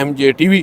MJ TV।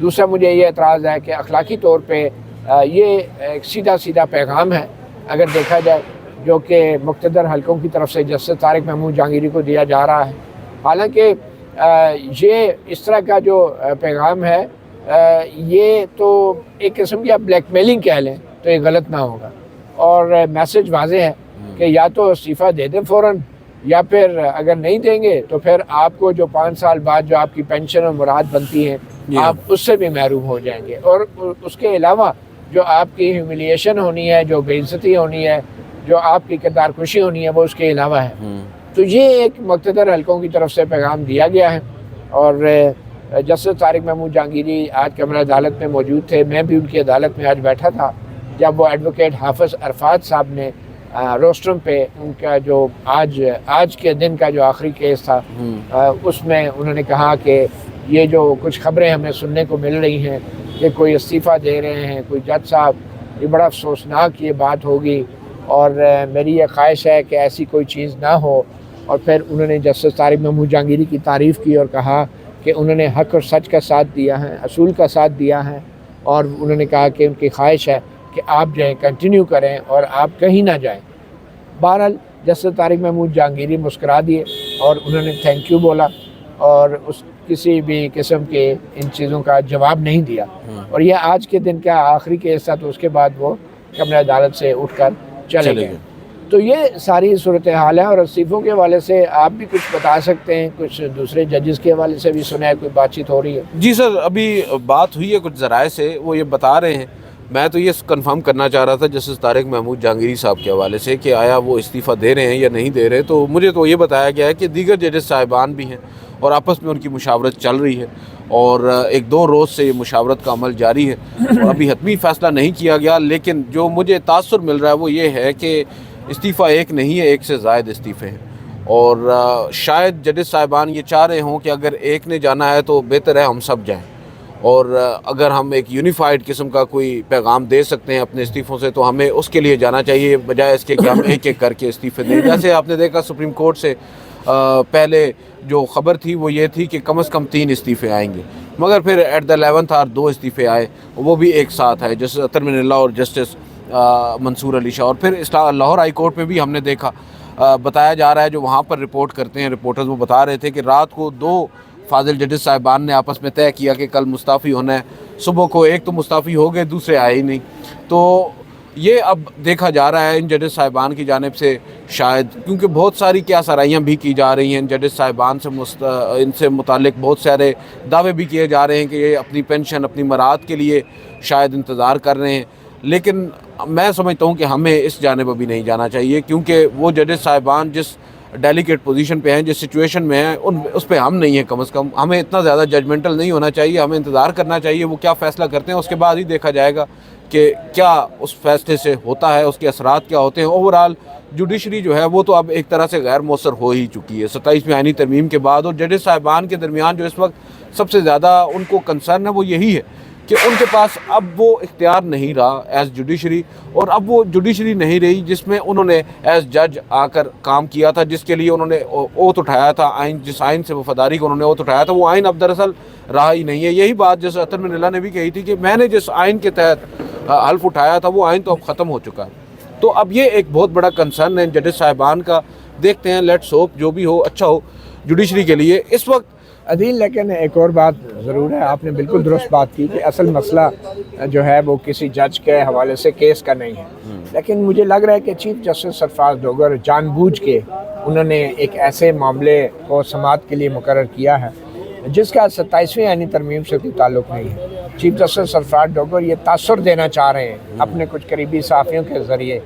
دوسرا مجھے یہ اعتراض ہے کہ اخلاقی طور پہ یہ ایک سیدھا سیدھا پیغام ہے اگر دیکھا جائے، جو کہ مقتدر حلقوں کی طرف سے جسٹس طارق محمود جہانگیری کو دیا جا رہا ہے۔ حالانکہ یہ اس طرح کا جو پیغام ہے یہ تو ایک قسم کی آپ بلیک میلنگ کہہ لیں تو یہ غلط نہ ہوگا، اور میسج واضح ہے کہ یا تو استعفیٰ دے دیں فوراً، یا پھر اگر نہیں دیں گے تو پھر آپ کو جو 5 سال بعد جو آپ کی پینشن اور مراد بنتی ہیں آپ اس سے بھی محروم ہو جائیں گے، اور اس کے علاوہ جو آپ کی ہیوملیشن ہونی ہے، جو بے عزتی ہونی ہے، جو آپ کی کردار کشی ہونی ہے، وہ اس کے علاوہ ہے۔ تو یہ ایک مقتدر حلقوں کی طرف سے پیغام دیا گیا ہے، اور جسٹس طارق محمود جہانگیری آج کمرہ عدالت میں موجود تھے۔ میں بھی ان کی عدالت میں آج بیٹھا تھا جب وہ ایڈوکیٹ حافظ عرفات صاحب نے روسٹرم پہ ان کا جو آج کے دن کا جو آخری کیس تھا اس میں انہوں نے کہا کہ یہ جو کچھ خبریں ہمیں سننے کو مل رہی ہیں کہ کوئی استعفیٰ دے رہے ہیں کوئی جج صاحب، یہ بڑا افسوسناک یہ بات ہوگی، اور میری یہ خواہش ہے کہ ایسی کوئی چیز نہ ہو۔ اور پھر انہوں نے جسٹس طارق محمود جہانگیری کی تعریف کی اور کہا کہ انہوں نے حق اور سچ کا ساتھ دیا ہے، اصول کا ساتھ دیا ہے، اور انہوں نے کہا کہ ان کی خواہش ہے کہ آپ جو ہے کنٹینیو کریں اور آپ کہیں نہ جائیں۔ بہرحال جسٹس طارق محمود جہانگیری مسکرا دیے اور انہوں نے تھینک یو بولا، اور کسی بھی قسم کے ان چیزوں کا جواب نہیں دیا، اور یہ آج کے دن کا آخری کیس تھا، تو اس کے بعد وہ کمرہ عدالت سے اٹھ کر چلے گئے۔ تو یہ ساری صورتحال ہے، اور استعفوں کے حوالے سے آپ بھی کچھ بتا سکتے ہیں، کچھ دوسرے ججز کے حوالے سے بھی سنا ہے کوئی بات چیت ہو رہی ہے؟ جی سر، ابھی بات ہوئی ہے کچھ ذرائع سے، وہ یہ بتا رہے ہیں، میں تو یہ کنفرم کرنا چاہ رہا تھا جسٹس طارق محمود جہانگیری صاحب کے حوالے سے کہ آیا وہ استعفیٰ دے رہے ہیں یا نہیں دے رہے، تو مجھے تو یہ بتایا گیا ہے کہ دیگر ججز صاحبان بھی ہیں اور آپس میں ان کی مشاورت چل رہی ہے، اور 1-2 روز سے یہ مشاورت کا عمل جاری ہے، اور ابھی حتمی فیصلہ نہیں کیا گیا، لیکن جو مجھے تاثر مل رہا ہے وہ یہ ہے کہ استعفیٰ ایک نہیں ہے، ایک سے زائد استعفے ہیں، اور شاید ججز صاحبان یہ چاہ رہے ہوں کہ اگر ایک نے جانا ہے تو بہتر ہے ہم سب جائیں، اور اگر ہم ایک یونیفائڈ قسم کا کوئی پیغام دے سکتے ہیں اپنے استعفوں سے تو ہمیں اس کے لیے جانا چاہیے، بجائے اس کے کہ ہم ایک ایک کر کے استعفے دیں۔ جیسے آپ نے دیکھا سپریم کورٹ سے پہلے جو خبر تھی وہ یہ تھی کہ کم از کم 3 استعفے آئیں گے، مگر پھر ایٹ دا 11th آور 2 استعفے آئے، وہ بھی ایک ساتھ آئے، جسٹس اطہر من اللہ اور جسٹس منصور علی شاہ۔ اور پھر لاہور ہائی کورٹ میں بھی ہم نے دیکھا، بتایا جا رہا ہے جو وہاں پر رپورٹ کرتے ہیں رپورٹرز، وہ بتا رہے تھے کہ رات کو 2 فاضل ججز صاحبان نے آپس میں طے کیا کہ کل مستعفی ہونا ہے، صبح کو ایک تو مستعفی ہو گئے، دوسرے آئے ہی نہیں۔ تو یہ اب دیکھا جا رہا ہے ان ججز صاحبان کی جانب سے، شاید کیونکہ بہت ساری کیا سرائیاں بھی کی جا رہی ہیں ان ججز صاحبان سے، ان سے متعلق بہت سارے دعوے بھی کیے جا رہے ہیں کہ یہ اپنی پینشن اپنی مراد کے لیے شاید انتظار کر رہے ہیں، لیکن میں سمجھتا ہوں کہ ہمیں اس جانب ابھی نہیں جانا چاہیے، کیونکہ وہ ججز صاحبان جس ڈیلیکیٹ پوزیشن پہ ہیں، جس سچویشن میں ہیں، اس پہ ہم نہیں ہیں، کم از کم ہمیں اتنا زیادہ ججمنٹل نہیں ہونا چاہیے، ہمیں انتظار کرنا چاہیے وہ کیا فیصلہ کرتے ہیں، اس کے بعد ہی دیکھا جائے گا کہ کیا اس فیصلے سے ہوتا ہے، اس کے اثرات کیا ہوتے ہیں۔ اوورآل جوڈیشری جو ہے وہ تو اب ایک طرح سے غیر مؤثر ہو ہی چکی ہے 27ویں آئینی ترمیم کے بعد، اور ججز صاحبان کے درمیان جو اس وقت سب سے زیادہ ان کو کنسرن ہے وہ یہی ہے کہ ان کے پاس اب وہ اختیار نہیں رہا ایز جوڈیشری، اور اب وہ جوڈیشری نہیں رہی جس میں انہوں نے ایز جج آ کر کام کیا تھا، جس کے لیے انہوں نے اوتھ اٹھایا تھا، جس آئین سے وفاداری کو انہوں نے اوتھ اٹھایا تھا، وہ آئین اب دراصل رہا ہی نہیں ہے۔ یہی بات جیسے اطہر من اللہ نے بھی کہی تھی کہ میں نے جس آئین کے تحت حلف اٹھایا تھا وہ آئین تو اب ختم ہو چکا ہے۔ تو اب یہ ایک بہت بڑا کنسرن ہے ججز صاحبان کا، دیکھتے ہیں، لیٹس ہوپ جو بھی ہو اچھا ہو جوڈیشری کے لیے اس وقت۔ عدیل، لیکن ایک اور بات ضرور ہے، آپ نے بالکل درست بات کی کہ اصل مسئلہ جو ہے وہ کسی جج کے حوالے سے کیس کا نہیں ہے، لیکن مجھے لگ رہا ہے کہ چیف جسٹس سرفراز ڈوگر جان بوجھ کے انہوں نے ایک ایسے معاملے کو سماعت کے لیے مقرر کیا ہے جس کا 27ویں آئینی ترمیم سے کوئی تعلق نہیں ہے۔ چیف جسٹس سرفراز ڈوگر یہ تاثر دینا چاہ رہے ہیں اپنے کچھ قریبی صحافیوں کے ذریعے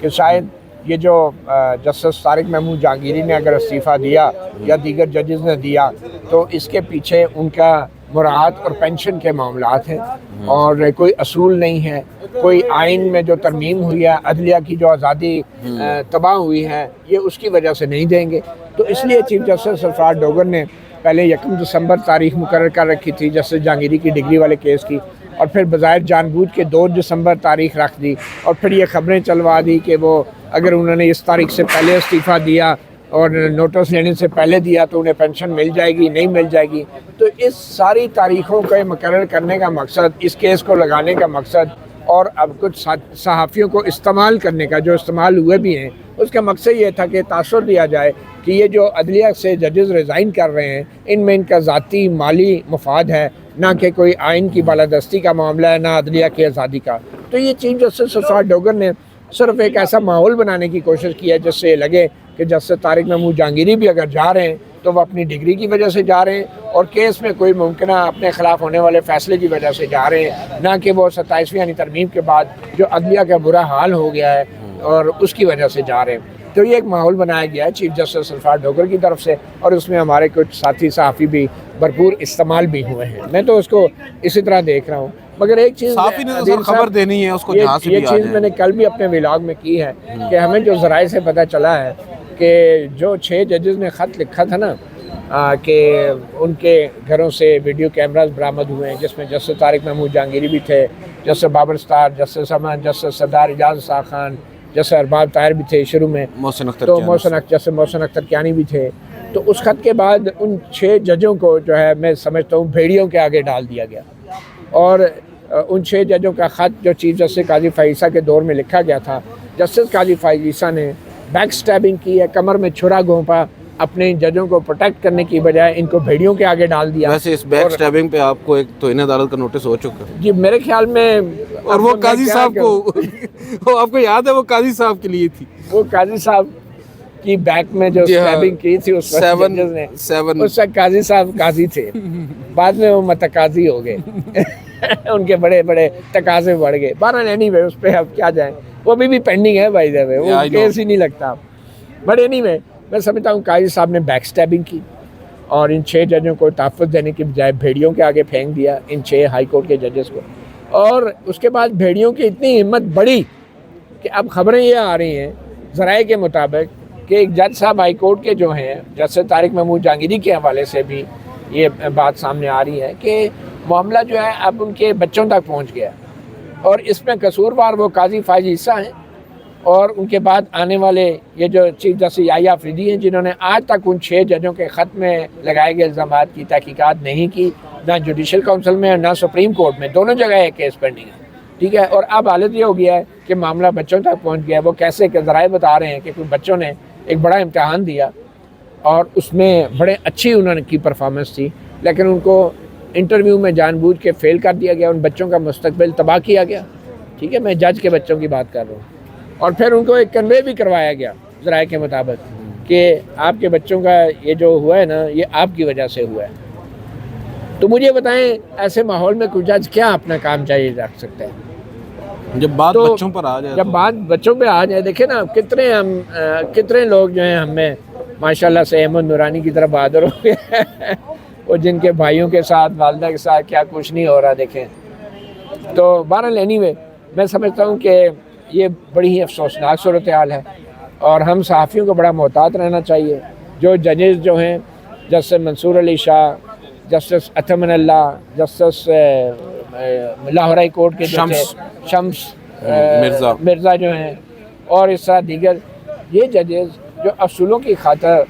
کہ شاید یہ جو جسٹس طارق محمود جہانگیری نے اگر استعفیٰ دیا یا دیگر ججز نے دیا تو اس کے پیچھے ان کا مراعات اور پینشن کے معاملات ہیں، اور کوئی اصول نہیں ہے، کوئی آئین میں جو ترمیم ہوئی ہے، عدلیہ کی جو آزادی تباہ ہوئی ہے، یہ اس کی وجہ سے نہیں دیں گے۔ تو اس لیے چیف جسٹس سرفراز ڈوگر نے پہلے 1 دسمبر تاریخ مقرر کر رکھی تھی جسٹس جہانگیری کی ڈگری والے کیس کی، اور پھر بظاہر جان بوجھ کے 2 دسمبر تاریخ رکھ دی، اور پھر یہ خبریں چلوا دی کہ وہ اگر انہوں نے اس تاریخ سے پہلے استعفیٰ دیا اور نوٹس لینے سے پہلے دیا تو انہیں پینشن مل جائے گی، نہیں مل جائے گی۔ تو اس ساری تاریخوں کو مقرر کرنے کا مقصد، اس کیس کو لگانے کا مقصد اور اب کچھ صحافیوں کو استعمال کرنے کا، جو استعمال ہوئے بھی ہیں، اس کا مقصد یہ تھا کہ تاثر دیا جائے کہ یہ جو عدلیہ سے ججز ریزائن کر رہے ہیں ان میں ان کا ذاتی مالی مفاد ہے، نہ کہ کوئی آئین کی بالادستی کا معاملہ ہے، نہ عدلیہ کی آزادی کا۔ تو یہ چیف جسٹس صفوان ڈوگر نے صرف ایک ایسا ماحول بنانے کی کوشش کی ہے جس سے لگے کہ جسٹس طارق محمود جہانگیری بھی اگر جا رہے ہیں تو وہ اپنی ڈگری کی وجہ سے جا رہے ہیں اور کیس میں کوئی ممکنہ اپنے خلاف ہونے والے فیصلے کی وجہ سے جا رہے ہیں، نہ کہ وہ 27ویں یعنی ترمیم کے بعد جو عدلیہ کا برا حال ہو گیا ہے اور اس کی وجہ سے جا رہے ہیں۔ تو یہ ایک ماحول بنایا گیا ہے چیف جسٹس صفوان ڈوگر کی طرف سے، اور اس میں ہمارے کچھ ساتھی صحافی بھی بھرپور استعمال بھی ہوئے ہیں۔ میں تو اس کو اسی طرح دیکھ رہا ہوں، مگر ایک چیز صحافی نے تو خبر دینی ہے اس کو جہاں سے بھی یہ چیز میں نے کل بھی اپنے ولاگ میں کی ہے کہ ہمیں جو ذرائع سے پتہ چلا ہے کہ جو 6 ججز نے خط لکھا تھا نا کہ ان کے گھروں سے ویڈیو کیمراز برآمد ہوئے ہیں، جس میں جسٹس طارق محمود جہانگیری بھی تھے، جسٹس بابر اسٹار، جسٹس امن، جسٹس سردار اعجاز اسحاق خان، جسٹس ارباب طاہر بھی تھے شروع میں، تو جسٹس محسن اختر کیانی بھی تھے۔ تو اس خط کے بعد ان 6 ججوں کو جو ہے میں سمجھتا ہوں بھیڑیوں کے آگے ڈال دیا گیا، اور ان 6 ججوں کا خط جو چیف جسٹس قاضی فائز عیسیٰ کے دور میں لکھا گیا تھا، جسٹس قاضی فائز عیسیٰ نے بیک سٹیبنگ کی ہے، کمر میں چھرا گھونپا، اپنے ججوں کو پروٹیکٹ کرنے کی بجائے ان کو بھیڑیوں کے آگے ڈال دیا۔ ویسے اس بیک سٹیبنگ پہ آپ کو ایک توہین عدالت کا نوٹس ہو چکا ہے جی میرے خیال میں، اور وہ قاضی صاحب کو آپ کو یاد ہے وہ قاضی صاحب کے لیے تھی، وہ قاضی صاحب کی بیک میں جو سٹیبنگ کی تھی اس وقت ججز نے، اس وقت قاضی صاحب قاضی تھے، بعد میں وہ متقاضی ہو گئے ان کے بڑے بڑے تقاضے بڑھ گئے۔ بہرحال اینی وے اس پہ اب کیا جائیں، وہ بھی پینڈنگ ہے بائی دا وے، وہ کیس ہی نہیں لگتا۔ بٹ اینی وے میں سمجھتا ہوں قاضی صاحب نے بیک سٹیبنگ کی اور ان 6 ججوں کو تحفظ دینے کی بجائے بھیڑیوں کے آگے پھینک دیا، ان 6 ہائی کورٹ کے ججز کو۔ اور اس کے بعد بھیڑیوں کی اتنی ہمت بڑھی کہ اب خبریں یہ آ رہی ہیں ذرائع کے مطابق کہ ایک جج صاحب ہائی کورٹ کے جو ہیں، جسٹس طارق محمود جہانگیری کے حوالے سے بھی یہ بات سامنے آ رہی ہے کہ معاملہ جو ہے اب ان کے بچوں تک پہنچ گیا، اور اس میں قصوروار وہ قاضی فائز عیسیٰ ہیں اور ان کے بعد آنے والے یہ جو چیف جسٹس یحییٰ آفریدی ہیں، جنہوں نے آج تک ان 6 ججوں کے خط میں لگائے گئے الزامات کی تحقیقات نہیں کی، نہ جوڈیشل کونسل میں نہ سپریم کورٹ میں، دونوں جگہ ایک کیس پینڈنگ ہے، ٹھیک ہے۔ اور اب حالت یہ ہو گیا ہے کہ معاملہ بچوں تک پہنچ گیا ہے۔ وہ کیسے کہ ذرائع بتا رہے ہیں کہ کچھ بچوں نے ایک بڑا امتحان دیا اور اس میں بڑے اچھی انہوں نے کی پرفارمنس تھی، لیکن ان کو انٹرویو میں جان بوجھ کے فیل کر دیا گیا، ان بچوں کا مستقبل تباہ کیا گیا، ٹھیک ہے، میں جج کے بچوں کی بات کر رہا ہوں۔ اور پھر ان کو ایک کنوے بھی کروایا گیا ذرائع کے مطابق کہ آپ کے بچوں کا یہ جو ہوا ہے نا یہ آپ کی وجہ سے ہوا ہے۔ تو مجھے بتائیں ایسے ماحول میں کوئی جج کیا اپنا کام جاری رکھ سکتا ہے؟ جب بات بچوں پر آ جائے، جب بات بچوں پہ آ جائے، دیکھیں نا کتنے لوگ جو ہیں ہم میں ماشاءاللہ سے احمد نورانی کی طرف بہادر ہو گئے وہ جن کے بھائیوں کے ساتھ، والدہ کے ساتھ کیا کچھ نہیں ہو رہا دیکھیں۔ تو بہرحال اینی وے میں سمجھتا ہوں کہ یہ بڑی ہی افسوسناک صورتحال ہے اور ہم صحافیوں کو بڑا محتاط رہنا چاہیے۔ جو ججز جو ہیں، جسٹس منصور علی شاہ، جسٹس اطمن اللہ، جسٹس لاہور ہائی کورٹ کے شمس مرزا جو ہیں، اور اس طرح دیگر یہ ججز جو اصولوں کی خاطر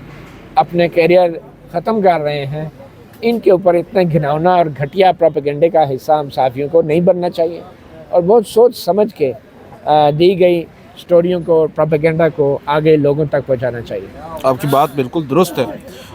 اپنے کیریئر ختم کر رہے ہیں، ان کے اوپر اتنا گھناؤنا اور گھٹیا پروپیگنڈے کا حصہ ہم صحافیوں کو نہیں بننا چاہیے، اور بہت سوچ سمجھ کے دی گئی سٹوریوں کو، پروپیگنڈا کو آگے لوگوں تک پہنچانا چاہیے۔ آپ کی بات بالکل درست ہے۔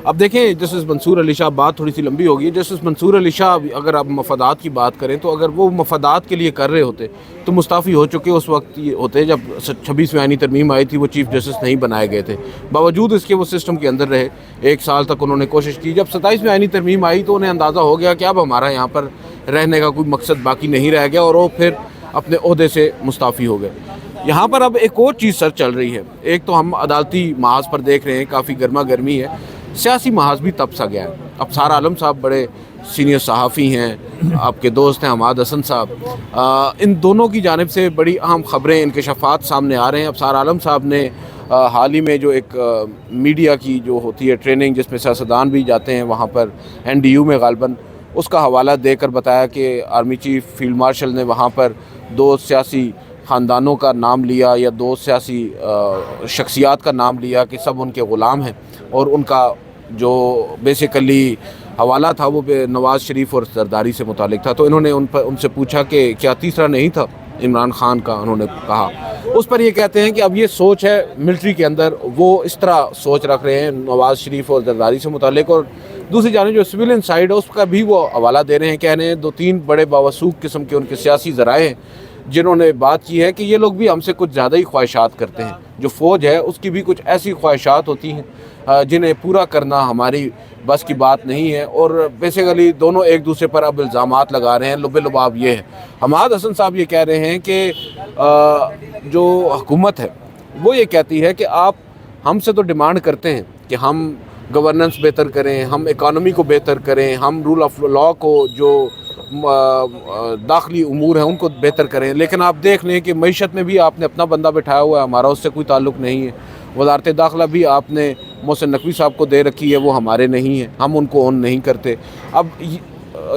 اب دیکھیں جسٹس منصور علی شاہ، بات تھوڑی سی لمبی ہوگی، جسٹس منصور علی شاہ اگر آپ مفادات کی بات کریں تو اگر وہ مفادات کے لیے کر رہے ہوتے تو مستعفی ہو چکے اس وقت ہوتے جب 26ویں آئینی ترمیم آئی تھی، وہ چیف جسٹس نہیں بنائے گئے تھے، باوجود اس کے وہ سسٹم کے اندر رہے، 1 سال تک انہوں نے کوشش کی۔ جب 27ویں آئینی ترمیم آئی تو انہیں اندازہ ہو گیا کہ اب ہمارا یہاں پر رہنے کا کوئی مقصد باقی نہیں رہ گیا، اور وہ پھر اپنے عہدے سے مستعفی ہو گئے۔ یہاں پر اب ایک اور چیز سر چل رہی ہے، ایک تو ہم عدالتی محاذ پر دیکھ رہے ہیں کافی گرما گرمی ہے، سیاسی محاذ بھی تپ سا گیا ہے۔ ابصار عالم صاحب بڑے سینئر صحافی ہیں، آپ کے دوست ہیں حماد حسن صاحب، ان دونوں کی جانب سے بڑی اہم خبریں، انکشافات سامنے آ رہے ہیں۔ ابصار عالم صاحب نے حال ہی میں جو ایک میڈیا کی جو ہوتی ہے ٹریننگ جس میں سیاستدان بھی جاتے ہیں، وہاں پر NDU میں غالباً اس کا حوالہ دے کر بتایا کہ آرمی چیف فیلڈ مارشل نے وہاں پر 2 سیاسی خاندانوں کا نام لیا یا 2 سیاسی شخصیات کا نام لیا کہ سب ان کے غلام ہیں، اور ان کا جو بیسیکلی حوالہ تھا وہ نواز شریف اور زرداری سے متعلق تھا، تو انہوں نے ان سے پوچھا کہ کیا تیسرا نہیں تھا عمران خان کا، انہوں نے کہا. اس پر یہ کہتے ہیں کہ اب یہ سوچ ہے ملٹری کے اندر، وہ اس طرح سوچ رکھ رہے ہیں نواز شریف اور زرداری سے متعلق. اور دوسری جانب جو سویلین سائیڈ ہے اس کا بھی وہ حوالہ دے رہے ہیں، کہہ رہے ہیں 2-3 بڑے باوثوق قسم کے ان کے سیاسی ذرائع ہیں جنہوں نے بات کی ہے کہ یہ لوگ بھی ہم سے کچھ زیادہ ہی خواہشات کرتے ہیں. جو فوج ہے اس کی بھی کچھ ایسی خواہشات ہوتی ہیں جنہیں پورا کرنا ہماری بس کی بات نہیں ہے. اور بیسیکلی دونوں ایک دوسرے پر اب الزامات لگا رہے ہیں. لب لباب یہ ہے، حماد حسن صاحب یہ کہہ رہے ہیں کہ جو حکومت ہے وہ یہ کہتی ہے کہ آپ ہم سے تو ڈیمانڈ کرتے ہیں کہ ہم گورننس بہتر کریں، ہم اکانومی کو بہتر کریں، ہم رول آف لاء کو جو داخلی امور ہیں ان کو بہتر کریں، لیکن آپ دیکھ لیں کہ معیشت میں بھی آپ نے اپنا بندہ بٹھایا ہوا ہے، ہمارا اس سے کوئی تعلق نہیں ہے. وزارت داخلہ بھی آپ نے محسن نقوی صاحب کو دے رکھی ہے، وہ ہمارے نہیں ہیں، ہم ان کو اون نہیں کرتے. اب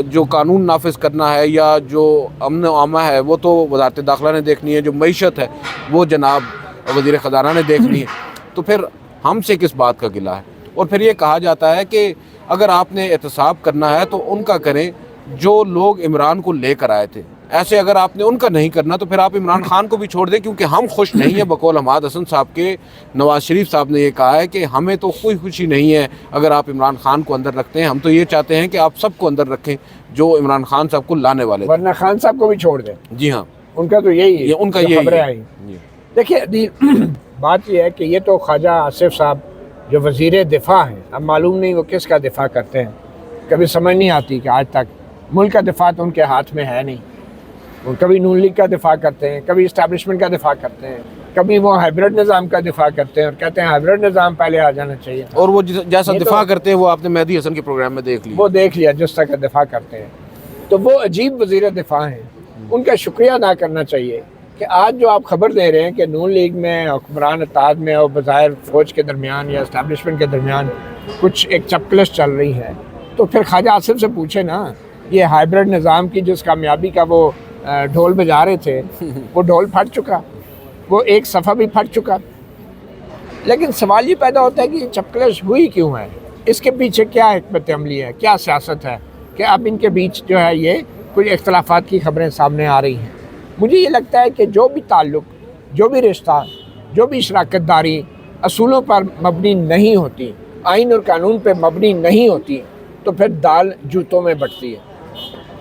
جو قانون نافذ کرنا ہے یا جو امن و امان ہے وہ تو وزارت داخلہ نے دیکھنی ہے، جو معیشت ہے وہ جناب وزیر خزانہ نے دیکھنی ہے. تو پھر ہم سے کس بات کا گلہ ہے؟ اور پھر یہ کہا جاتا ہے کہ اگر آپ نے احتساب کرنا ہے تو ان کا کریں جو لوگ عمران کو لے کر آئے تھے. ایسے اگر آپ نے ان کا نہیں کرنا تو پھر آپ عمران خان کو بھی چھوڑ دیں، کیونکہ ہم خوش نہیں ہیں. بقول حماد حسن صاحب کے نواز شریف صاحب نے یہ کہا ہے کہ ہمیں تو کوئی خوشی نہیں ہے اگر آپ عمران خان کو اندر رکھتے ہیں، ہم تو یہ چاہتے ہیں کہ آپ سب کو اندر رکھیں جو عمران خان صاحب کو لانے والے تھے. ورنہ خان صاحب کو بھی چھوڑ دیں. جی ہاں، ان کا تو یہی ہے، ان کا یہی خبریں ہے. آئی. دیکھیے بات یہ ہے کہ یہ تو خواجہ آصف صاحب جو وزیر دفاع ہیں، اب معلوم نہیں وہ کس کا دفاع کرتے ہیں. کبھی سمجھ نہیں آتی کہ آج تک ملک کا دفاع تو ان کے ہاتھ میں ہے نہیں. وہ کبھی نون لیگ کا دفاع کرتے ہیں، کبھی اسٹیبلشمنٹ کا دفاع کرتے ہیں، کبھی وہ ہائبرڈ نظام کا دفاع کرتے ہیں اور کہتے ہیں ہائبرڈ نظام پہلے آ جانا چاہیے. اور وہ جیسا دفاع کرتے ہیں وہ آپ نے مہدی حسن کے پروگرام میں دیکھ لیا، وہ دیکھ لیا جس طرح کا دفاع کرتے ہیں. تو وہ عجیب وزیر دفاع ہیں، ان کا شکریہ ادا کرنا چاہیے کہ آج جو آپ خبر دے رہے ہیں کہ نون لیگ میں، حکمران اتحاد میں اور بظاہر فوج کے درمیان یا اسٹیبلشمنٹ کے درمیان کچھ ایک چپکلش چل رہی ہے، تو پھر خواجہ آصف سے پوچھے نا، یہ ہائبرڈ نظام کی جس کامیابی کا وہ ڈھول بجا رہے تھے وہ ڈھول پھٹ چکا، وہ ایک صفحہ بھی پھٹ چکا. لیکن سوال یہ پیدا ہوتا ہے کہ یہ چپکلش ہوئی کیوں ہے؟ اس کے پیچھے کیا حکمت عملی ہے، کیا سیاست ہے کہ اب ان کے بیچ جو ہے یہ کچھ اختلافات کی خبریں سامنے آ رہی ہیں. مجھے یہ لگتا ہے کہ جو بھی تعلق، جو بھی رشتہ، جو بھی شراکت داری اصولوں پر مبنی نہیں ہوتی، آئین اور قانون پہ مبنی نہیں ہوتی، تو پھر دال جوتوں میں بٹتی ہے.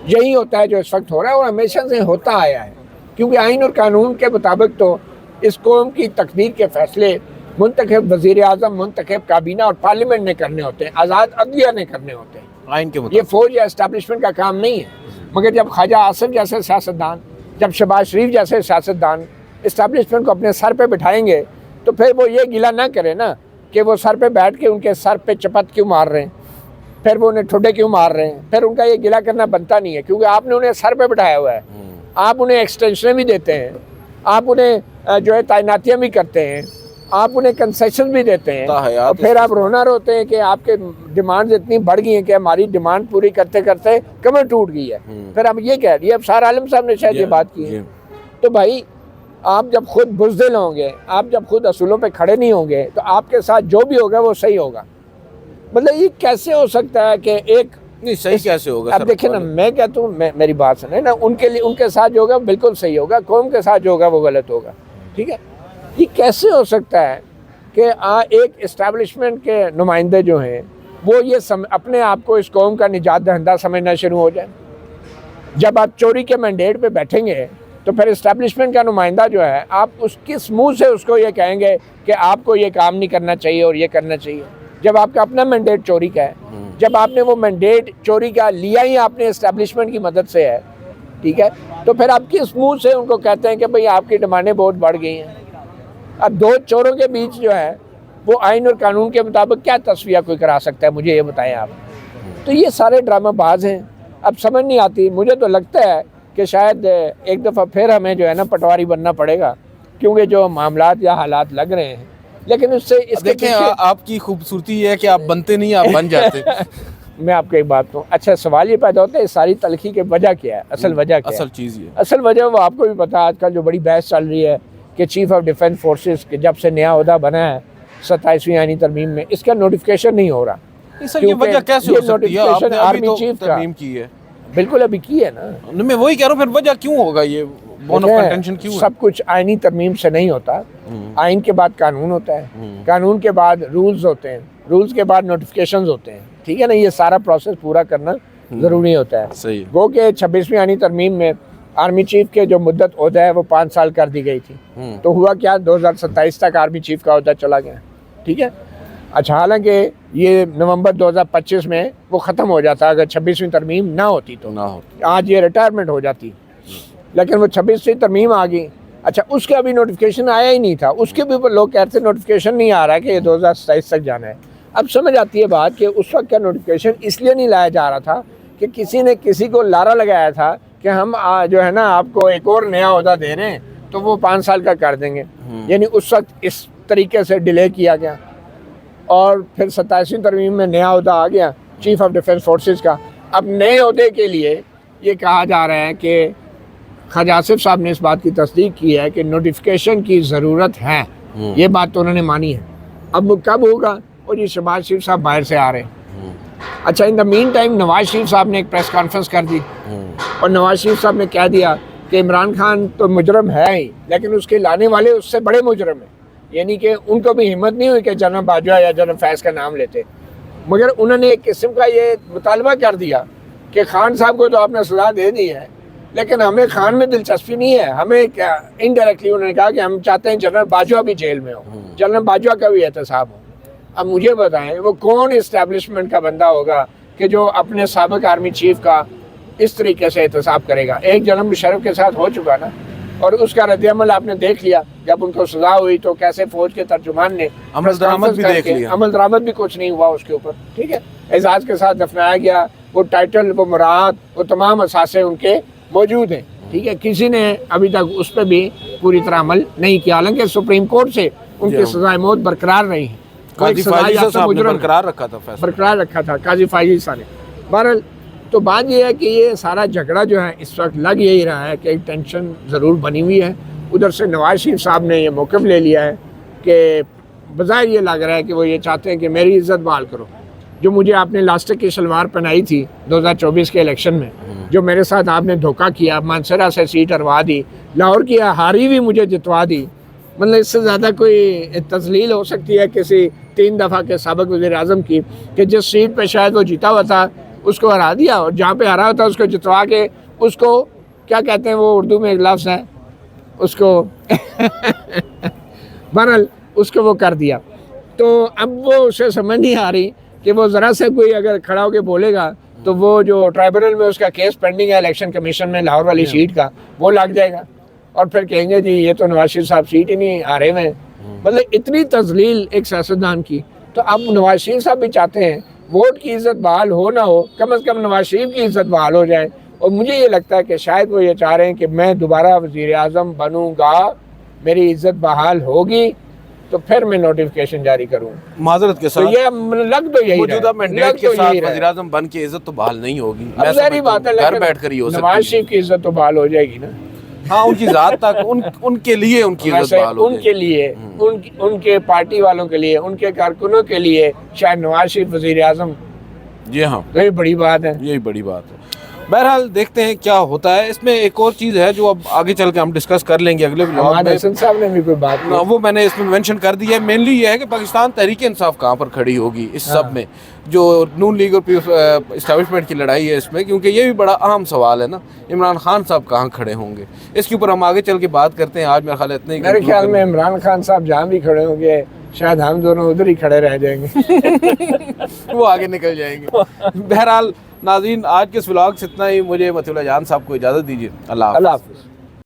یہی ہوتا ہے جو اس وقت ہو رہا ہے اور ہمیشہ سے ہوتا آیا ہے. کیونکہ آئین اور قانون کے مطابق تو اس قوم کی تقدیر کے فیصلے منتخب وزیر اعظم، منتخب کابینہ اور پارلیمنٹ نے کرنے ہوتے ہیں، آزاد عدلیہ نے کرنے ہوتے ہیں. آئین کے یہ فوج یا اسٹیبلشمنٹ کا کام نہیں ہے. مگر جب خواجہ آصف جیسے سیاستدان، جب شہباز شریف جیسے سیاستدان اسٹیبلشمنٹ کو اپنے سر پہ بٹھائیں گے تو پھر وہ یہ گلہ نہ کرے نا کہ وہ سر پہ بیٹھ کے ان کے سر پہ چپت کیوں مار رہے ہیں، پھر وہ انہیں ٹھڈے کیوں مار رہے ہیں. پھر ان کا یہ گلہ کرنا بنتا نہیں ہے، کیونکہ آپ نے انہیں سر پہ بٹھایا ہوا ہے. آپ انہیں ایکسٹینشنیں بھی دیتے ہیں، آپ انہیں جو ہے تعیناتیاں بھی کرتے ہیں، آپ انہیں کنسیشن بھی دیتے ہیں، اور پھر آپ رونا روتے ہیں کہ آپ کے ڈیمانڈز اتنی بڑھ گئی ہیں کہ ہماری ڈیمانڈ پوری کرتے کرتے کمر ٹوٹ گئی ہے. پھر آپ یہ کہہ رہی ہے، اب سار عالم صاحب نے شاید یہ بات کی ہے. تو بھائی آپ جب خود بزدل ہوں گے، آپ جب خود اصولوں پہ کھڑے نہیں ہوں گے تو آپ کے ساتھ جو بھی ہوگا وہ صحیح ہوگا. مطلب یہ کیسے ہو سکتا ہے کہ ایک نہیں صحیح کیسے ہوگا؟ اب دیکھیں نا، میں کہتا ہوں، میری بات سنیں نا، ان کے لیے ان کے ساتھ جو ہوگا بالکل صحیح ہوگا، قوم کے ساتھ جو ہوگا وہ غلط ہوگا. ٹھیک ہے، یہ کیسے ہو سکتا ہے کہ ایک اسٹیبلشمنٹ کے نمائندے جو ہیں وہ یہ اپنے آپ کو اس قوم کا نجات دہندہ سمجھنا شروع ہو جائیں؟ جب آپ چوری کے مینڈیٹ پہ بیٹھیں گے تو پھر اسٹیبلشمنٹ کا نمائندہ جو ہے، آپ اس کس منہ سے اس کو یہ کہیں گے کہ آپ کو یہ کام نہیں کرنا چاہیے اور یہ کرنا چاہیے، جب آپ کا اپنا مینڈیٹ چوری کا ہے؟ جب آپ نے وہ مینڈیٹ چوری کا لیا ہی آپ نے اسٹیبلشمنٹ کی مدد سے ہے، ٹھیک ہے، تو پھر آپ کس منہ سے ان کو کہتے ہیں کہ بھئی آپ کی ڈیمانڈیں بہت بڑھ گئی ہیں؟ اب دو چوروں کے بیچ جو ہے وہ آئین اور قانون کے مطابق کیا تصفیہ کوئی کرا سکتا ہے؟ مجھے یہ بتائیں آپ. تو یہ سارے ڈرامہ باز ہیں. اب سمجھ نہیں آتی. مجھے تو لگتا ہے کہ شاید ایک دفعہ پھر ہمیں جو ہے نا پٹواری بننا پڑے گا، کیونکہ جو معاملات یا حالات لگ رہے ہیں. لیکن اس سے دیکھیں آپ کی خوبصورتی یہ ہے کہ آپ بنتے نہیں، آپ بن جاتے. میں آپ کو ایک بات کہوں، اچھا سوال یہ پیدا ہوتا ہے اس ساری تلخی کی وجہ کیا ہے؟ اصل وجہ کیا ہے؟ اصل چیز یہ اصل وجہ وہ آپ کو بھی پتا، آج کل جو بڑی بحث چل رہی ہے کہ چیف آف ڈیفنس فورسز کے جب سے نیا عہدہ بنا ہے 27ویں آئینی ترمیم میں، اس کا نوٹیفکیشن نہیں ہو رہا. سر یہ وجہ کیسے ہو سکتی ہے؟ آپ نے ابھی آرمی تو چیف کا ترمیم کی ہے. بالکل ابھی کی ہے نا. میں وہی کہہ رہا ہوں پھر وجہ کیوں ہوگا یہ بون آف کنٹینشن کیوں ہے؟ سب کچھ آئینی ترمیم سے نہیں ہوتا. آئین کے بعد قانون ہوتا ہے, قانون کے بعد رولز ہوتے ہیں, رولز کے بعد نوٹیفیکیشنز ہوتے ہیں, ٹھیک ہے نا. یہ سارا پروسیس پورا کرنا ضروری ہوتا ہے. صحیح. گو کہ 26ویں آئینی ترمیم میں آرمی چیف کے جو مدت عہدہ ہے وہ 5 سال کر دی گئی تھی. تو ہوا کیا, 2027 تک آرمی چیف کا عہدہ چلا گیا, ٹھیک ہے. اچھا, حالانکہ یہ نومبر 2025 میں وہ ختم ہو جاتا اگر 26ویں ترمیم نہ ہوتی تو. آج یہ ریٹائرمنٹ ہو جاتی, لیکن وہ 26ویں ترمیم آ گئی. اچھا, اس کا ابھی نوٹیفیکیشن آیا ہی نہیں تھا. اس کے بھی اوپر لوگ کہتے ہیں نوٹیفیکیشن نہیں آ رہا ہے کہ یہ 2027 تک جانا ہے. اب سمجھ آتی ہے بات کہ اس وقت کا نوٹیفیکیشن اس لیے نہیں لایا جا رہا تھا کہ کسی نے کسی کو لارا لگایا تھا کہ ہم جو ہے نا آپ کو ایک اور نیا عہدہ دے رہے ہیں تو وہ 5 سال کا کر دیں گے. یعنی اس وقت اس طریقے سے ڈیلے کیا گیا. اور پھر 27ویں ترمیم میں نیا عہدہ آ گیا چیف آف ڈیفنس فورسز کا. اب نئے عہدے کے لیے یہ کہا جا رہا ہے کہ خواجہ آصف صاحب نے اس بات کی تصدیق کی ہے کہ نوٹیفیکیشن کی ضرورت ہے. یہ بات تو انہوں نے مانی ہے. اب وہ کب ہوگا؟ اور یہ شہباز شریف صاحب باہر سے آ رہے ہیں. اچھا, ان دا مین ٹائم نواز شریف صاحب نے ایک پریس کانفرنس کر دی اور نواز شریف صاحب نے کہہ دیا کہ عمران خان تو مجرم ہے ہی, لیکن اس کے لانے والے اس سے بڑے مجرم ہیں. یعنی کہ ان کو بھی ہمت نہیں ہوئی کہ جنرل باجوہ یا جنرل فیض کا نام لیتے, مگر انہوں نے ایک قسم کا یہ مطالبہ کر دیا کہ خان صاحب کو تو آپ نے سزا دے دی ہے, لیکن ہمیں خان میں دلچسپی نہیں ہے. ہمیں انڈائریکٹلی انہوں نے کہا کہ ہم چاہتے ہیں جنرل باجوہ بھی جیل میں ہو, جنرل باجوہ کا بھی احتساب ہو. اب مجھے بتائیں وہ کون اسٹیبلشمنٹ کا بندہ ہوگا کہ جو اپنے سابق آرمی چیف کا اس طریقے سے احتساب کرے گا؟ ایک جنرل مشرف کے ساتھ ہو چکا نا, اور اس کا رد عمل آپ نے دیکھ لیا. جب ان کو سزا ہوئی تو کیسے فوج کے ترجمان نے عمل درآمد بھی دیکھ لیا. عمل درآمد بھی کچھ نہیں ہوا اس کے اوپر, ٹھیک ہے. اعزاز کے ساتھ دفنایا گیا. وہ ٹائٹل, وہ مراعات, وہ تمام اثاثے ان کے موجود ہیں, ٹھیک ہے. کسی نے ابھی تک اس پہ بھی پوری طرح عمل نہیں کیا, حالانکہ سپریم کورٹ سے ان کی سزائے موت برقرار رہی ہیں. قاضی فائزی صاحب نے برقرار رکھا تھا فیصلہ, برقرار رکھا تھا قاضی فائزی صاحب نے. بہرحال تو بات یہ ہے کہ یہ سارا جھگڑا جو ہے اس وقت لگ یہی رہا ہے کہ ایک ٹینشن ضرور بنی ہوئی ہے. ادھر سے نواز شریف صاحب نے یہ موقف لے لیا ہے کہ بظاہر یہ لگ رہا ہے کہ وہ یہ چاہتے ہیں کہ میری عزت بحال کرو. جو مجھے آپ نے لاسٹک کی شلوار پہنائی تھی 2024 کے الیکشن میں, جو میرے ساتھ آپ نے دھوکہ کیا, مانسرا سے سیٹ ہروا دی, لاہور کی ہاری بھی مجھے جتوا دی, مطلب اس سے زیادہ کوئی تذلیل ہو سکتی ہے کسی 3 دفعہ کے سابق وزیر اعظم کی کہ جس سیٹ پہ شاید وہ جیتا ہوا تھا اس کو ہرا دیا, اور جہاں پہ ہرا ہوا تھا اس کو جتوا کے اس کو کیا کہتے ہیں, وہ اردو میں ایک لفظ ہے اس کو بہرحال اس کو وہ کر دیا. تو اب وہ اسے سمجھ نہیں آ رہی کہ وہ ذرا سے کوئی اگر کھڑا ہو کے بولے گا تو وہ جو ٹرائبونل میں اس کا کیس پینڈنگ ہے الیکشن کمیشن میں لاہور والی سیٹ کا, وہ لگ جائے گا اور پھر کہیں گے جی یہ تو نواز شریف صاحب سیٹ ہی نہیں آ رہے ہیں. مطلب اتنی تذلیل ایک سیاستدان کی. تو اب نواز شریف صاحب بھی چاہتے ہیں ووٹ کی عزت بحال ہو نہ ہو, کم از کم نواز شریف کی عزت بحال ہو جائے. اور مجھے یہ لگتا ہے کہ شاید وہ یہ چاہ رہے ہیں کہ میں دوبارہ وزیر اعظم بنوں گا, میری عزت بحال ہوگی تو پھر میں نوٹیفیکیشن جاری کروں. معذرت کے ساتھ تو یہ لگ تو یہی موجودہ مینڈیٹ کے ساتھ وزیر اعظم بن کے عزت تو بحال نہیں ہوگی. ظاہری بات ہے, گھر بیٹھ کر ہی ہو سکتی ہے. نواز شریف کی عزت تو بحال ہو جائے گی نا. ہاں, ان کی ذات تک ان کے لیے ان کی عزت بحال ہو ان کے لیے, ان کے پارٹی والوں کے لیے, ان کے کارکنوں کے لیے شاید نواز شریف وزیر اعظم. جی ہاں, یہی بڑی بات ہے, یہی بڑی بات ہے. بہرحال دیکھتے ہیں کیا ہوتا ہے. اس میں ایک اور چیز ہے جو اب آگے چل کے ہم ڈسکس کر لیں گے اگلے ولاگ میں. حسن صاحب نے بھی کوئی بات کی, وہ میں نے اس میں مینشن کر دی ہے. مینلی یہ ہے کہ پاکستان تحریک انصاف کہاں پر کھڑی ہوگی اس سب میں, جو نون لیگ اور اسٹیبلشمنٹ کی لڑائی ہے اس میں, کیونکہ یہ بھی بڑا اہم سوال ہے نا. عمران خان صاحب کہاں کھڑے ہوں گے, اس کے اوپر ہم آگے چل کے بات کرتے ہیں. آج میرا خیال اتنا ہی. میرے خیال میں عمران خان صاحب جہاں بھی کھڑے ہوں گے شاید ہم دونوں ادھر ہی کھڑے رہ جائیں گے. وہ آگے نکل جائیں گے. بہرحال ناظرین, آج کے اس ولاگ سے اتنا ہی. مجھے مطیع اللہ جان صاحب کو اجازت دیجیے. اللہ حافظ.